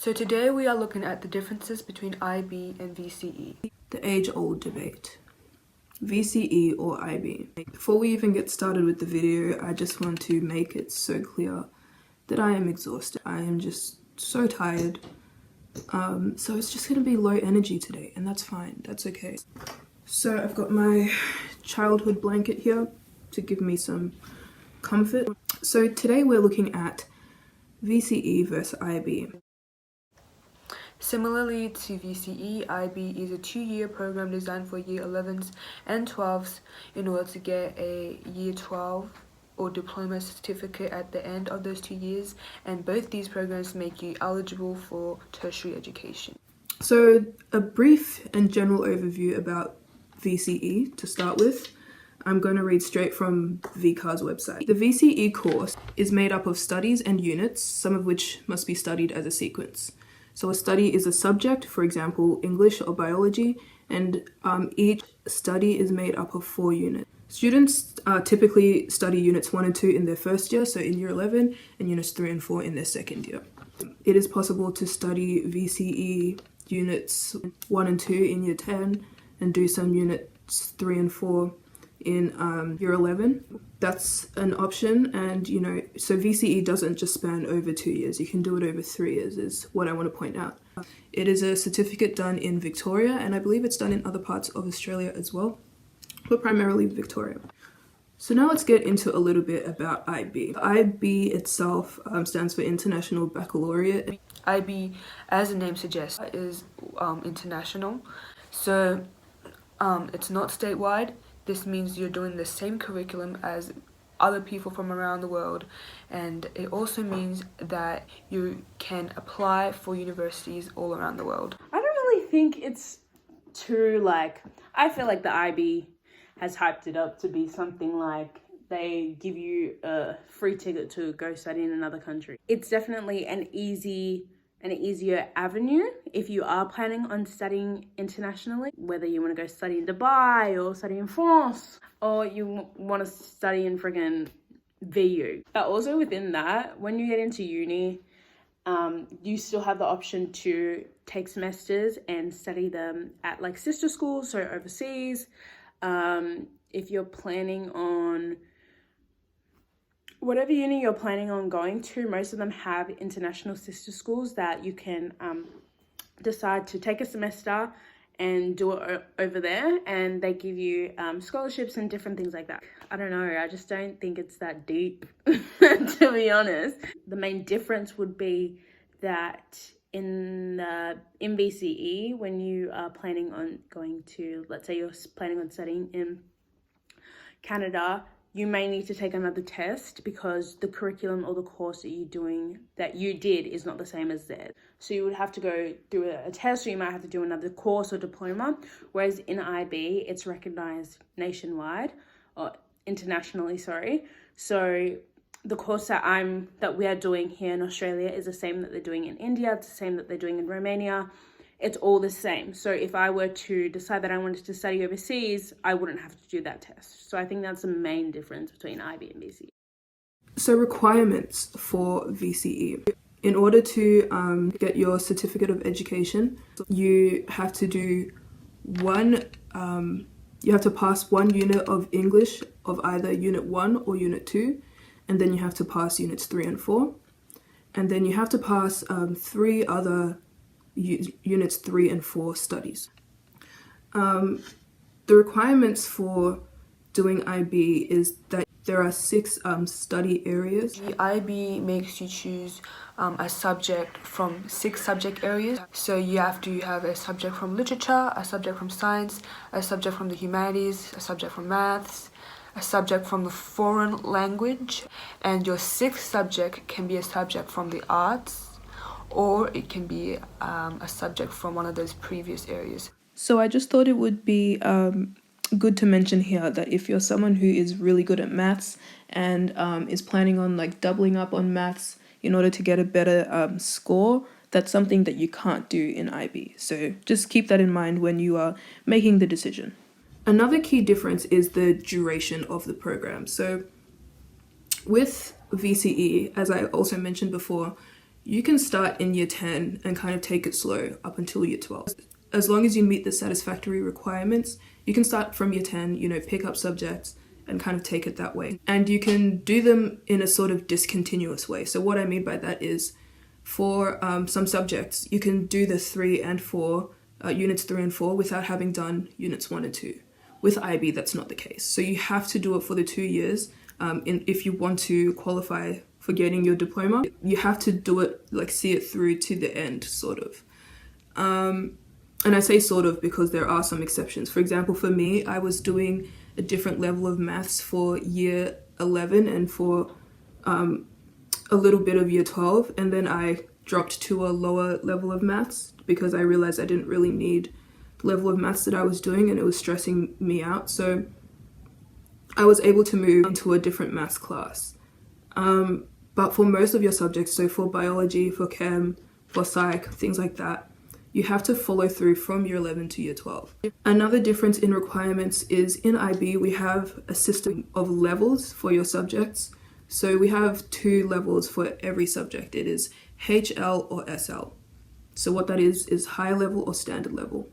So today we are looking at the differences between IB and VCE. The age-old debate, VCE or IB. Before we even get started with the video, I just want to make it so clear that I am exhausted. I am just so tired. So it's just gonna be low energy today, and that's fine, that's okay. So I've got my childhood blanket here to give me some comfort. So today we're looking at VCE versus IB. Similarly to VCE, IB is a 2-year program designed for year 11s and 12s in order to get a year 12 or diploma certificate at the end of those 2 years, and both these programs make you eligible for tertiary education. So a brief and general overview about VCE to start with. I'm going to read straight from VCAR's website. The VCE course is made up of studies and units, some of which must be studied as a sequence. So a study is a subject, for example, English or biology, and each study is made up of 4 units. Students typically study units 1 and 2 in their first year, so in year 11, and units 3 and 4 in their second year. It is possible to study VCE units 1 and 2 in year 10 and do some units 3 and 4 in year 11. That's an option, and so VCE doesn't just span over 2 years, you can do it over 3 years is what I want to point out. It is a certificate done in Victoria, and I believe it's done in other parts of Australia as well, but primarily Victoria. So now let's get into a little bit about IB. IB itself stands for International Baccalaureate. IB, as the name suggests, is international, so it's not statewide. This means you're doing the same curriculum as other people from around the world, and it also means that you can apply for universities all around the world. I don't really think it's too I feel like the IB has hyped it up to be something like they give you a free ticket to go study in another country. It's definitely an easier avenue if you are planning on studying internationally, whether you want to go study in Dubai or study in France, or you want to study in friggin' VU. But also within that, when you get into uni, you still have the option to take semesters and study them at sister schools, so overseas. If you're planning on whatever uni you're planning on going to, most of them have international sister schools that you can decide to take a semester and do it over there, and they give you scholarships and different things like that. I don't know, I just don't think it's that deep, to be honest. The main difference would be that in VCE, when you are planning on going to, let's say you're planning on studying in Canada, you may need to take another test because the curriculum or the course that you did is not the same as theirs. So you would have to go through a test, or you might have to do another course or diploma. Whereas in IB, it's recognized nationwide or internationally, sorry. So the course that we are doing here in Australia is the same that they're doing in India. It's the same that they're doing in Romania. It's all the same. So if I were to decide that I wanted to study overseas, I wouldn't have to do that test. So I think that's the main difference between IB and VCE. So requirements for VCE. In order to get your certificate of education, you have to do you have to pass 1 unit of English of either unit 1 or unit 2, and then you have to pass units 3 and 4. And then you have to pass 3 other units 3 and 4 studies. The requirements for doing IB is that there are 6 study areas. The IB makes you choose a subject from 6 subject areas. So you have to have a subject from literature, a subject from science, a subject from the humanities, a subject from maths, a subject from the foreign language, and your 6th subject can be a subject from the arts, or it can be a subject from one of those previous areas. So I just thought it would be good to mention here that if you're someone who is really good at maths and is planning on doubling up on maths in order to get a better score, that's something that you can't do in IB. So just keep that in mind when you are making the decision. Another key difference is the duration of the program. So with VCE, as I also mentioned before, You can start in year 10 and kind of take it slow up until year 12. As long as you meet the satisfactory requirements, you can start from year 10, pick up subjects and kind of take it that way. And you can do them in a sort of discontinuous way. So what I mean by that is for some subjects, you can do the 3 and 4, units 3 and 4 without having done units 1 and 2. With IB, that's not the case. So you have to do it for the 2 years. If you want to qualify for getting your diploma, you have to do it, see it through to the end, sort of. And I say sort of because there are some exceptions. For example, for me, I was doing a different level of maths for year 11 and for a little bit of year 12, and then I dropped to a lower level of maths because I realized I didn't really need the level of maths that I was doing and it was stressing me out. So I was able to move into a different maths class. But for most of your subjects, so for biology, for chem, for psych, things like that, you have to follow through from year 11 to year 12. Another difference in requirements is in IB, we have a system of levels for your subjects. So we have 2 levels for every subject. It is HL or SL. So what that is high level or standard level.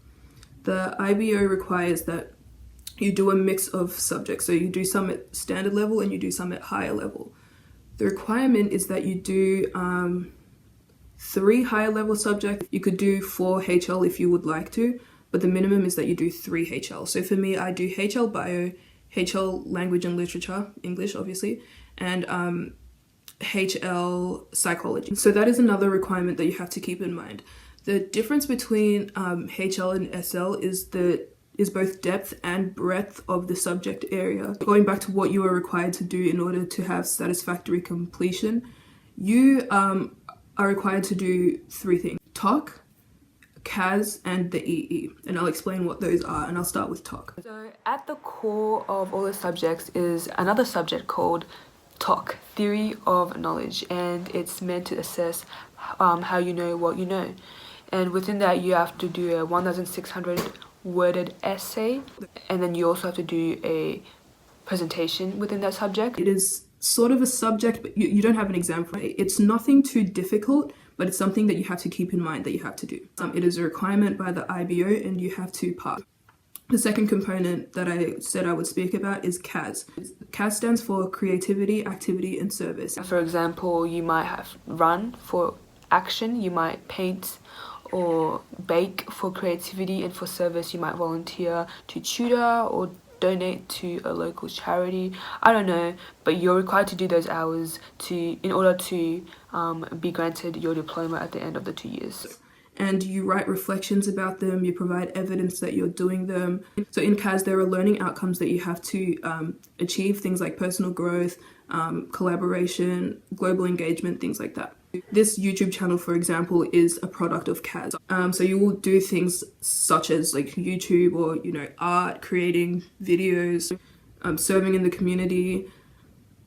The IBO requires that you do a mix of subjects. So you do some at standard level and you do some at higher level. The requirement is that you do 3 higher level subjects. You could do 4 HL if you would like to, but the minimum is that you do 3 HL. So for me, I do HL Bio, HL Language and Literature, English obviously, and HL Psychology. So that is another requirement that you have to keep in mind. The difference between HL and SL is both depth and breadth of the subject area. Going back to what you are required to do in order to have satisfactory completion, you are required to do 3 things: TOC, CAS, and the EE. And I'll explain what those are, and I'll start with TOC. So at the core of all the subjects is another subject called TOC, Theory of Knowledge, and it's meant to assess how you know what you know. And within that, you have to do a 1,600 worded essay, and then you also have to do a presentation within that subject. It is sort of a subject, but you don't have an exam for it. It's nothing too difficult, but it's something that you have to keep in mind that you have to do. It is a requirement by the IBO and you have to pass. The second component that I said I would speak about is CAS. CAS stands for Creativity, Activity and Service. For example, you might have run for action, you might paint or bake for creativity, and for service you might volunteer to tutor or donate to a local charity. I don't know, but you're required to do those hours in order to be granted your diploma at the end of the 2 years. And you write reflections about them, you provide evidence that you're doing them. So in CAS, there are learning outcomes that you have to achieve, things like personal growth, collaboration, global engagement, things like that. This YouTube channel, for example, is a product of CAS. So you will do things such as YouTube or, art, creating videos, serving in the community.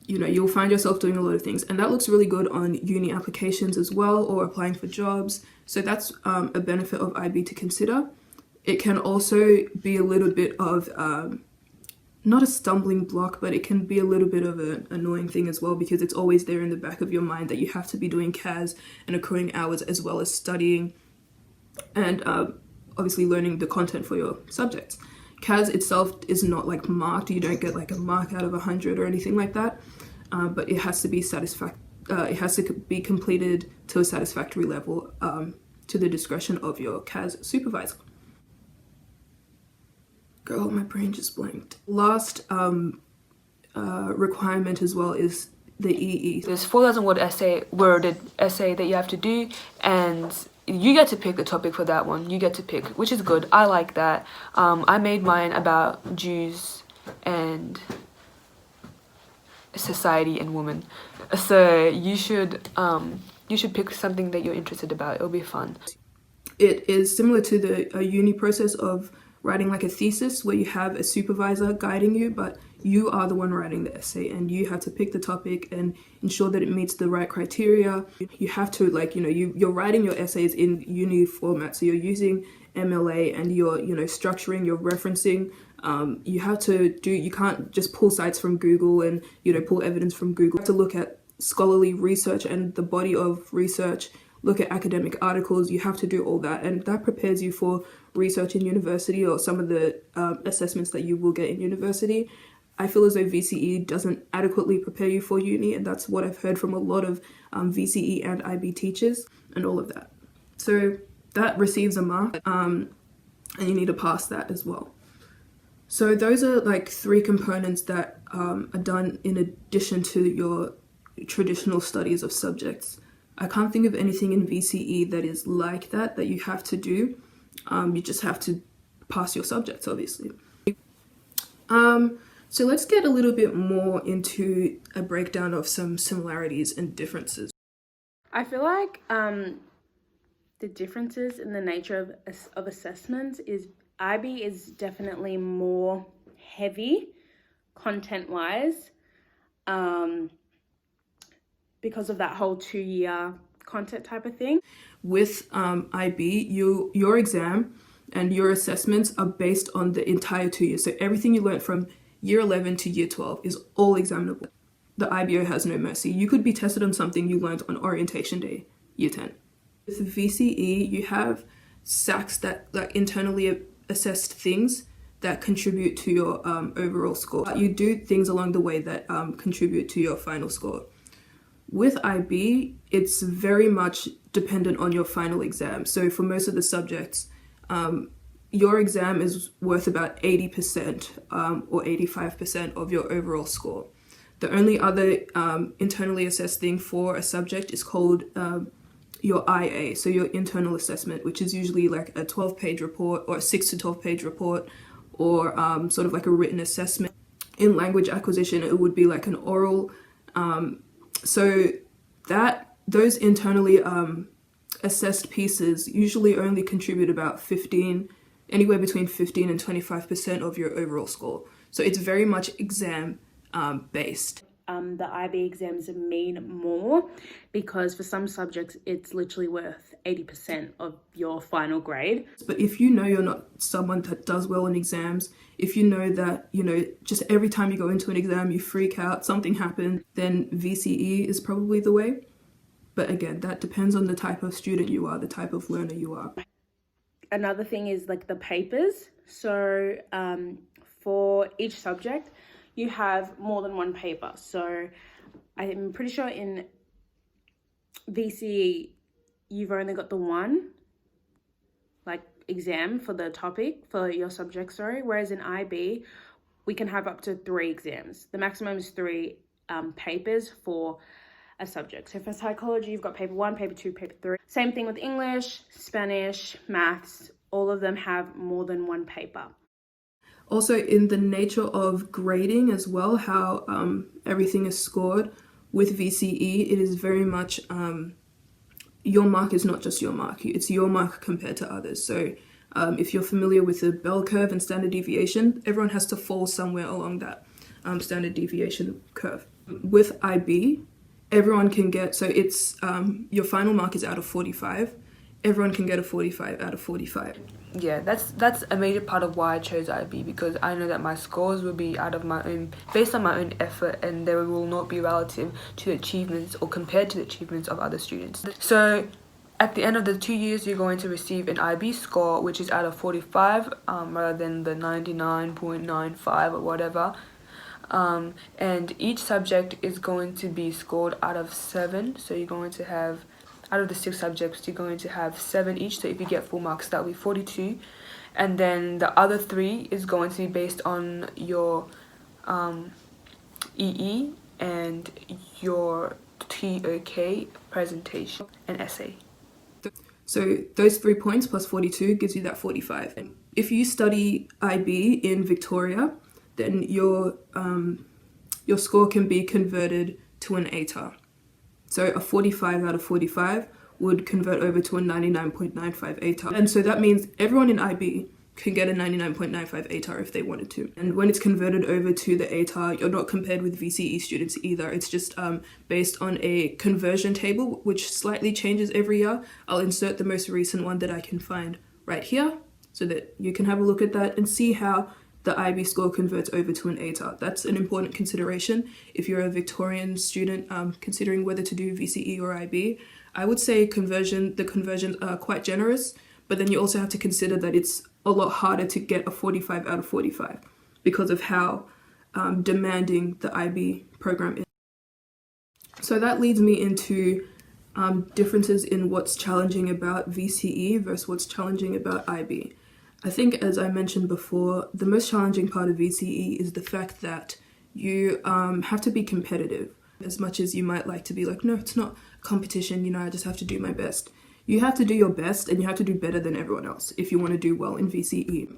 You'll find yourself doing a lot of things, and that looks really good on uni applications as well, or applying for jobs. So that's a benefit of IB to consider. It can also be a little bit of not a stumbling block, but it can be a little bit of an annoying thing as well, because it's always there in the back of your mind that you have to be doing CAS and accruing hours as well as studying and obviously learning the content for your subjects. CAS itself is not marked. You don't get a mark out of 100 or anything like that, but it has to be it has to be completed to a satisfactory level to the discretion of your CAS supervisor. Girl, my brain just blanked. Last requirement as well is the EE. There's 4,000 worded essay that you have to do, and you get to pick the topic for that one. You get to pick, which is good. I like that. I made mine about Jews and society and women. So you should pick something that you're interested about. It'll be fun. It is similar to the uni process of writing a thesis, where you have a supervisor guiding you, but you are the one writing the essay, and you have to pick the topic and ensure that it meets the right criteria. You have to you're writing your essays in uni format, so you're using MLA and you're structuring, you're referencing. You can't just pull sites from Google and pull evidence from Google. You have to look at scholarly research and the body of research, look at academic articles. You have to do all that, and that prepares you for research in university or some of the assessments that you will get in university. I feel as though VCE doesn't adequately prepare you for uni, and that's what I've heard from a lot of VCE and IB teachers and all of that. So that receives a mark, and you need to pass that as well. So those are like 3 components that are done in addition to your traditional studies of subjects. I can't think of anything in VCE that is like that you have to do. You just have to pass your subjects, obviously. So let's get a little bit more into a breakdown of some similarities and differences. I feel like the differences in the nature of assessments is IB is definitely more heavy content-wise because of that whole 2-year content type of thing. With IB, your exam and your assessments are based on the entire 2 years. So everything you learned from year 11 to year 12 is all examinable. The IBO has no mercy. You could be tested on something you learned on orientation day, year 10. With VCE, you have SACs that like internally assessed things that contribute to your overall score. You do things along the way that contribute to your final score. With IB, it's very much dependent on your final exam. So for most of the subjects, your exam is worth about 80% or 85% of your overall score. The only other internally assessed thing for a subject is called your IA, so your internal assessment, which is usually like a 12-page report or a 6 to 12-page report or sort of like a written assessment. In language acquisition, it would be like an oral. So those internally assessed pieces usually only contribute about anywhere between 15 and 25% of your overall score. So it's very much exam based. The IB exams mean more because for some subjects it's literally worth 80% of your final grade. But if you know you're not someone that does well in exams, if you know that, just every time you go into an exam you freak out, something happened, then VCE is probably the way. But again, that depends on the type of student you are, the type of learner you are. Another thing is like the papers. So for each subject, you have more than one paper. So I'm pretty sure in VCE, you've only got the one exam for the topic, for your subject, whereas in IB, we can have up to 3 exams. The maximum is 3 papers for a subject. So for psychology, you've got paper 1, paper 2, paper 3. Same thing with English, Spanish, maths, all of them have more than one paper. Also, in the nature of grading as well, how everything is scored with VCE, it is very much your mark is not just your mark, it's your mark compared to others. So if you're familiar with the bell curve and standard deviation, everyone has to fall somewhere along that standard deviation curve. With IB, everyone can get, so it's your final mark is out of 45. Everyone can get a 45 out of 45. Yeah, that's a major part of why I chose IB, because I know that my scores will be based on my own effort, and they will not be relative to the achievements or compared to the achievements of other students. So at the end of the 2 years, you're going to receive an IB score, which is out of 45 rather than the 99.95 or whatever. And each subject is going to be scored out of 7. So you're going to have, out of the 6 subjects, you're going to have 7 each. So if you get full marks, that will be 42. And then the other 3 is going to be based on your EE and your TOK presentation and essay. So those 3 points plus 42 gives you that 45. And if you study IB in Victoria, then your score can be converted to an ATAR. So a 45 out of 45 would convert over to a 99.95 ATAR. And so that means everyone in IB can get a 99.95 ATAR if they wanted to. And when it's converted over to the ATAR, you're not compared with VCE students either. It's just based on a conversion table, which slightly changes every year. I'll insert the most recent one that I can find right here so that you can have a look at that and see how the IB score converts over to an ATAR. That's an important consideration if you're a Victorian student considering whether to do VCE or IB. I would say the conversions are quite generous, but then you also have to consider that it's a lot harder to get a 45 out of 45 because of how demanding the IB program is. So that leads me into differences in what's challenging about VCE versus what's challenging about IB. I think, as I mentioned before, the most challenging part of VCE is the fact that you have to be competitive. As much as you might like to be like, no, it's not competition, I just have to do my best. You have to do your best and you have to do better than everyone else if you want to do well in VCE.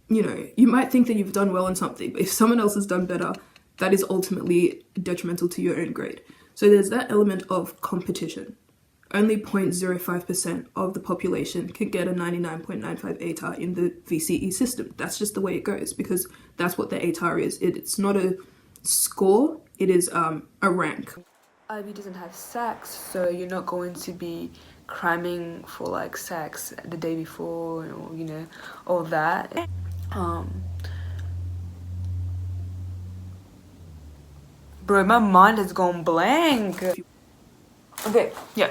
You might think that you've done well in something, but if someone else has done better, that is ultimately detrimental to your own grade. So there's that element of competition. Only 0.05% of the population can get a 99.95 ATAR in the VCE system. That's just the way it goes because that's what the ATAR is. It's not a score, it is a rank. IB doesn't have sex, so you're not going to be cramming for like sex the day before or all that. Bro, my mind has gone blank. Okay, yeah.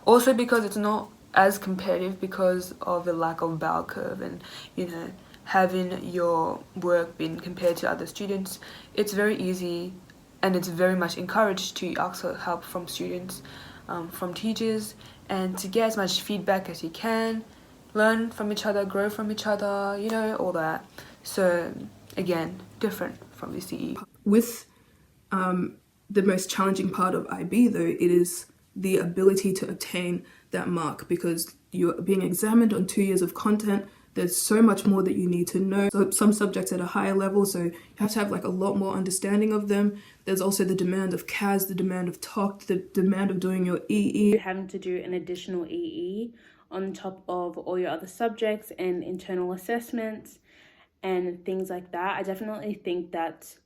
Also because it's not as competitive because of the lack of bell curve and having your work being compared to other students, it's very easy and it's very much encouraged to ask for help from students, from teachers, and to get as much feedback as you can, learn from each other, grow from each other, all that. So again, different from VCE. With the most challenging part of IB though, it is the ability to obtain that mark because you're being examined on 2 years of content. There's so much more that you need to know. So some subjects at a higher level, so you have to have like a lot more understanding of them. There's also the demand of CAS, the demand of TOC, the demand of doing your EE. You're having to do an additional EE on top of all your other subjects and internal assessments and things like that. I definitely think that's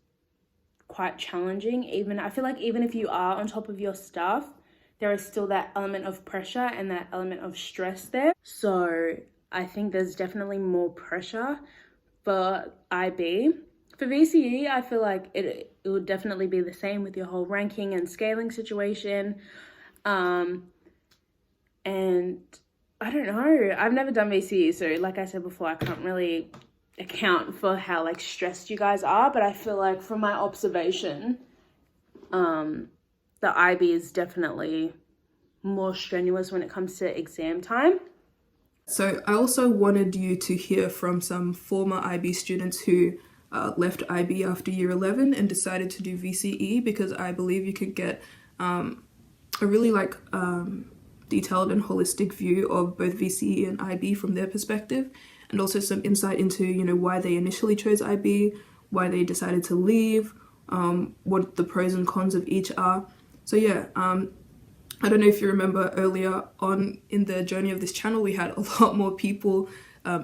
quite challenging. I feel like even if you are on top of your stuff, there is still that element of pressure and that element of stress there. So I think there's definitely more pressure for IB. For VCE, I feel like it would definitely be the same with your whole ranking and scaling situation. And I don't know, I've never done VCE, so like I said before, I can't really account for how like stressed you guys are, but I feel like from my observation, the IB is definitely more strenuous when it comes to exam time. So I also wanted you to hear from some former IB students who left IB after year 11 and decided to do VCE because I believe you could get a really detailed and holistic view of both VCE and IB from their perspective, and also some insight into why they initially chose IB, why they decided to leave, what the pros and cons of each are. So yeah, I don't know if you remember earlier on in the journey of this channel, we had a lot more people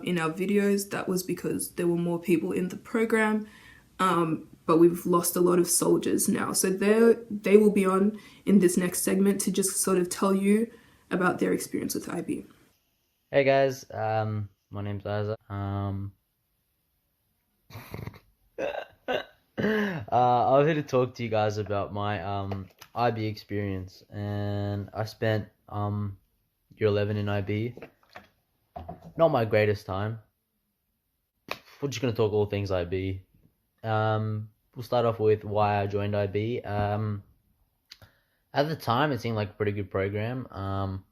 in our videos. That was because there were more people in the program, but we've lost a lot of soldiers now. So they will be on in this next segment to just sort of tell you about their experience with IB. Hey guys, my name's Isaac. I was here to talk to you guys about my IB experience, and I spent year 11 in IB. Not my greatest time. We're just gonna talk all things IB. We'll start off with why I joined IB. At the time, it seemed like a pretty good program. I'm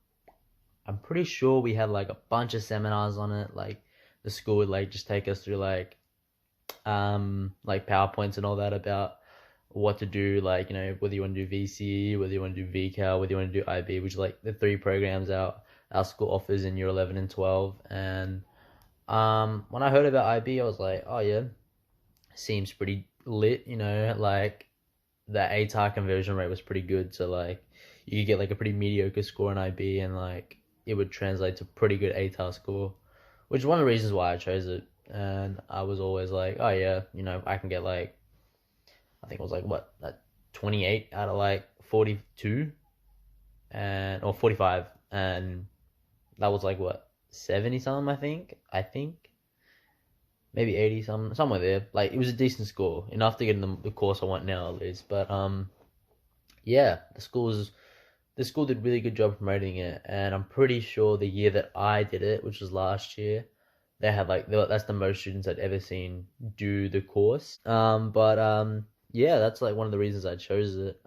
pretty sure we had like a bunch of seminars on it. Like the school would just take us through like PowerPoints and all that about what to do, whether you want to do VCE, whether you want to do VCAL, whether you want to do IB, which is like the 3 programs our school offers in year 11 and 12. And when I heard about IB, I was like, oh yeah, seems pretty lit, like the ATAR conversion rate was pretty good, so like you could get like a pretty mediocre score in IB and like it would translate to pretty good ATAR score, which is one of the reasons why I chose it. And I was always like, oh yeah, I can get like, I think it was like 28 out of like 42 or 45, and that was like 70 something, I think. maybe 80, somewhere there. Like, it was a decent score, enough to get in the course I want now at least. But yeah, the school did a really good job promoting it, and I'm pretty sure the year that I did it, which was last year, they had that's the most students I'd ever seen do the course. But yeah, that's like one of the reasons I chose it.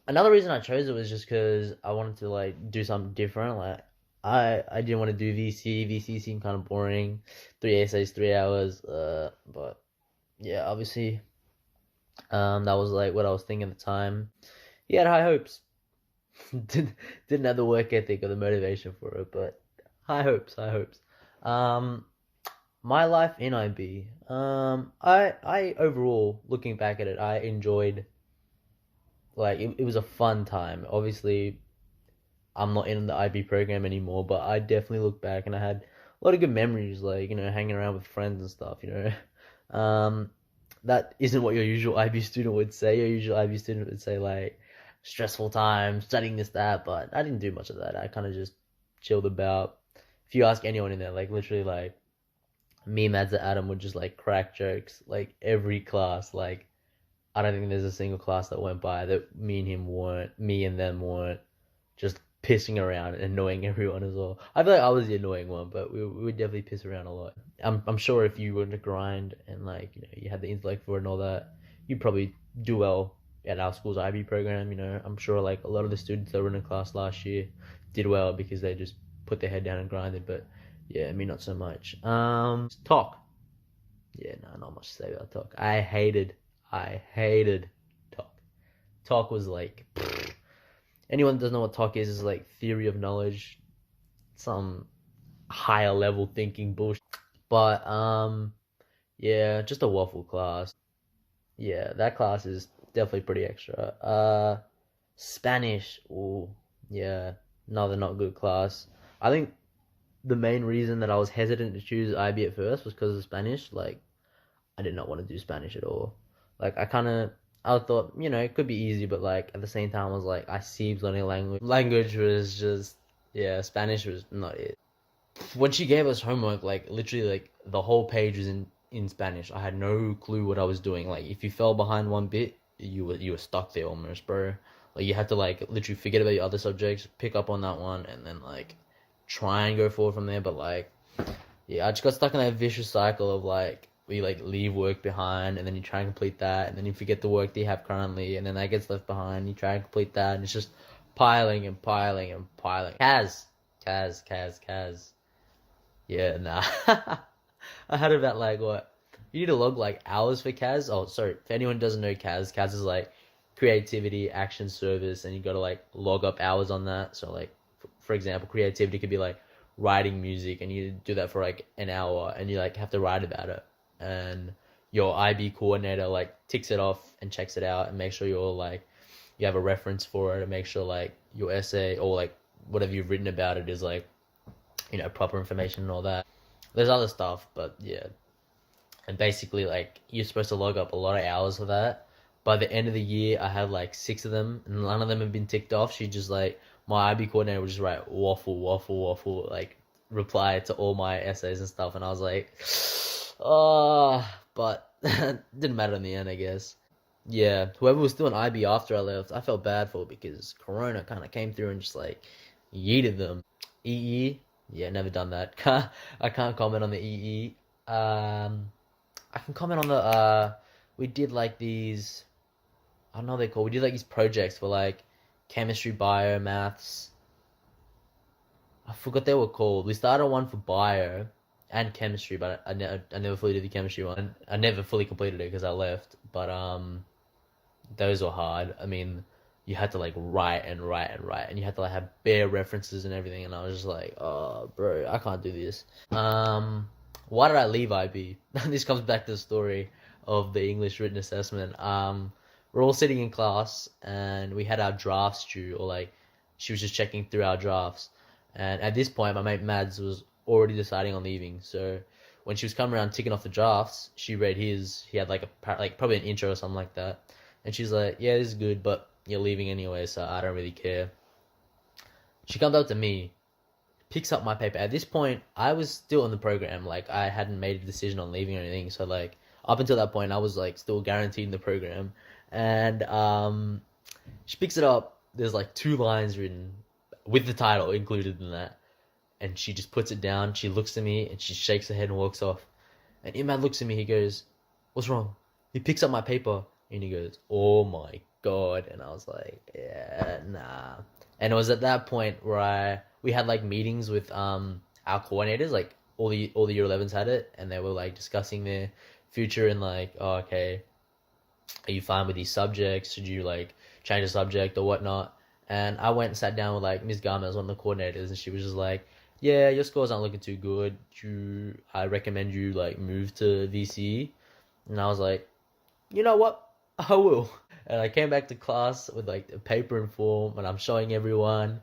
Another reason I chose it was just because I wanted to like do something different. Like, I didn't want to do VC. VC seemed kind of boring. 3 essays, 3 hours. But yeah, obviously, that was like what I was thinking at the time. He had high hopes. Didn't have the work ethic or the motivation for it, but high hopes, high hopes. My life in IB. I overall, looking back at it, I enjoyed, like, it was a fun time. Obviously, I'm not in the IB program anymore, but I definitely look back and I had a lot of good memories, like, hanging around with friends and stuff. That isn't what your usual IB student would say. Your usual IB student would say, like, stressful time, studying this, that, but I didn't do much of that. I kind of just chilled about. If you ask anyone in there, like, literally, like, me, Mads, and Adam would just, like, crack jokes, like, every class. Like, I don't think there's a single class that went by that me and them weren't just pissing around and annoying everyone as well. I feel like I was the annoying one, but we would definitely piss around a lot. I'm sure if you were to grind and, like, you had the intellect for it and all that, you'd probably do well at our school's IB program. I'm sure like a lot of the students that were in the class last year did well because they just put their head down and grinded. But yeah, me not so much. Talk. Yeah, no, not much to say about talk. I hated talk. Talk was like, anyone that doesn't know what talk is like theory of knowledge, some higher level thinking bullshit. But yeah, just a waffle class. Yeah, that class is definitely pretty extra. Spanish. Ooh, yeah, another not good class. I think the main reason that I was hesitant to choose IB at first was because of Spanish. Like, I did not want to do Spanish at all. Like, I thought, it could be easy, but like at the same time, I was like, I see learning a language. Language was just, yeah, Spanish was not it. When she gave us homework, like literally, like the whole page was in Spanish. I had no clue what I was doing. Like, if you fell behind one bit, you were stuck there almost, bro. Like, you had to like literally forget about your other subjects, pick up on that one, and then like try and go forward from there. But like, yeah, I just got stuck in that vicious cycle of like, we like leave work behind and then you try and complete that and then you forget the work that you have currently and then that gets left behind, you try and complete that and it's just piling and piling and piling. Kaz. Yeah, nah. I had about like, what, you need to log like hours for Kaz. Oh, sorry, if anyone doesn't know Kaz is like creativity action service, and you gotta like log up hours on that. So like, for example, creativity could be like writing music, and you do that for like an hour and you like have to write about it, and your IB coordinator like ticks it off and checks it out and makes sure you're like, you have a reference for it, and make sure like your essay or like whatever you've written about it is like, proper information and all that. There's other stuff, but yeah. And basically, like, you're supposed to log up a lot of hours for that. By the end of the year, I had like 6 of them, and none of them have been ticked off. She just like, my IB coordinator would just write waffle, like reply to all my essays and stuff, and I was like, oh, but didn't matter in the end, I guess. Yeah, whoever was still in IB after I left, I felt bad for, because Corona kind of came through and just like yeeted them. EE, yeah, never done that. I can't comment on the EE. I can comment on the we did like these, I don't know what they're called. We did like these projects for like chemistry, bio, maths. I forgot they were called. We started one for bio and chemistry, but I never fully did the chemistry one. I never fully completed it because I left. But those were hard. I mean, you had to like write, and you had to like have bare references and everything. And I was just like, oh, bro, I can't do this. Why did I leave IB? This comes back to the story of the English written assessment. We're all sitting in class and we had our drafts due, or like she was just checking through our drafts. And at this point, my mate Mads was already deciding on leaving. So when she was coming around ticking off the drafts, she read his. He had like probably an intro or something like that. And she's like, yeah, this is good, but you're leaving anyway, so I don't really care. She comes up to me, picks up my paper. At this point, I was still in the program. Like, I hadn't made a decision on leaving or anything. So, like, up until that point, I was, like, still guaranteed in the program. And she picks it up. There's, like, 2 lines written with the title included in that. And she just puts it down. She looks at me and she shakes her head and walks off. And Imad looks at me. He goes, "What's wrong?" He picks up my paper and he goes, "Oh my God." And I was like, "Yeah, nah." And it was at that point where we had like meetings with our coordinators, like all the year 11s had it, and they were like discussing their future and like, "Oh, okay, are you fine with these subjects? Should you like change a subject or whatnot?" And I went and sat down with like Ms. Gomez, one of the coordinators, and she was just like, "Yeah, your scores aren't looking too good. I recommend you like move to VCE." And I was like, "You know what? I will." And I came back to class with like a paper and form, and I'm showing everyone.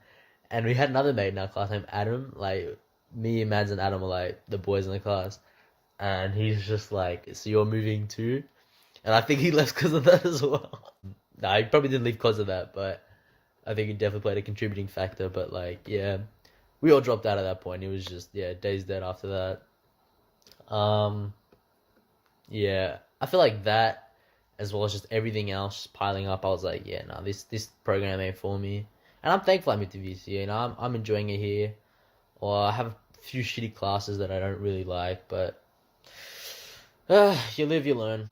And we had another mate in our class named Adam. Like me, Mads, and Adam were like the boys in the class. And he's just like, "So you're moving too?" And I think he left because of that as well. No, he probably didn't leave because of that, but I think he definitely played a contributing factor. But like, yeah, we all dropped out at that point. It was just, yeah, days dead after that. Yeah, I feel like that, as well as just everything else piling up, I was like, yeah, no, this program ain't for me. And I'm thankful I moved to VCA. You know, I'm enjoying it here. Or I have a few shitty classes that I don't really like, but you live, you learn.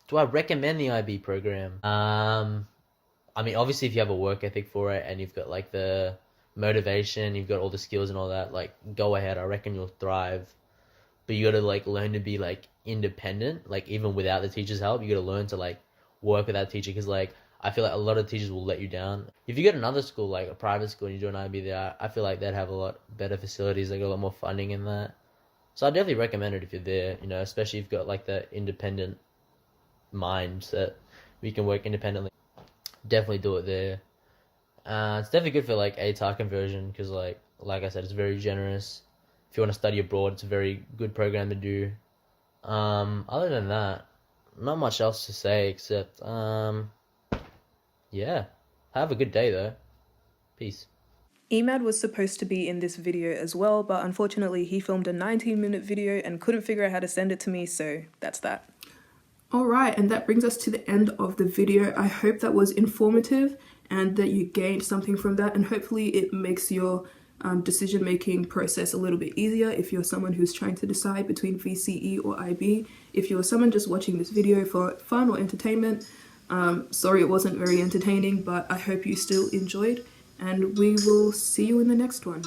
Do I recommend the IB program? I mean, obviously, if you have a work ethic for it and you've got like the motivation, you've got all the skills and all that, like go ahead. I reckon you'll thrive. But you gotta like learn to be like independent, like even without the teacher's help. You gotta learn to like work with that teacher, because like I feel like a lot of teachers will let you down. If you get another school, like a private school, and you do an IB there, I feel like they'd have a lot better facilities. They got a lot more funding in that. So I definitely recommend it if you're there. You know, especially if you've got like that independent mindset, we can work independently. Definitely do it there. It's definitely good for like ATAR conversion, because like I said, it's very generous. If you want to study abroad, it's a very good program to do. Other than that, not much else to say except yeah. Have a good day though. Peace. Emad was supposed to be in this video as well, but unfortunately he filmed a 19-minute video and couldn't figure out how to send it to me, so that's that. Alright, and that brings us to the end of the video. I hope that was informative and that you gained something from that, and hopefully it makes your decision-making process a little bit easier if you're someone who's trying to decide between VCE or IB. If you're someone just watching this video for fun or entertainment, sorry it wasn't very entertaining, but I hope you still enjoyed, and we will see you in the next one.